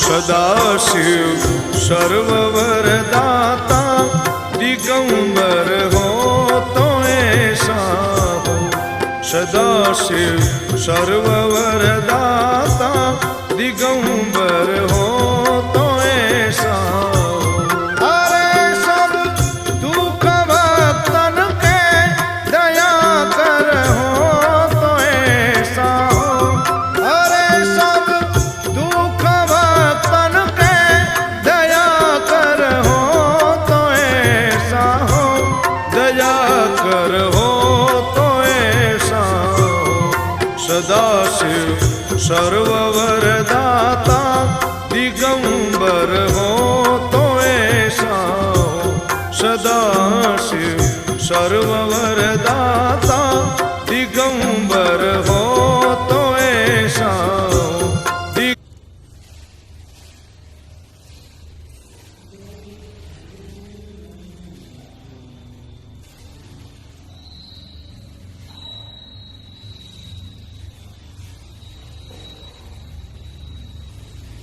सदाशिव सर्ववरदाता दिगंबर हो तो ऐसा हो। सदाशिव सर्ववरदाता दिगंबर हो तो ऐसा हो। अरे सब दुख भक्तन के दया कर हो तो ऐसा हो। अरे सब दुख भक्तन के दया कर हो तो ऐसा हो। दया कर हो तो ऐसा हो। सदाशिव सर्ववरदाता दिगंबर हो तो ऐसा हो। सदाशिव सर्ववरदाता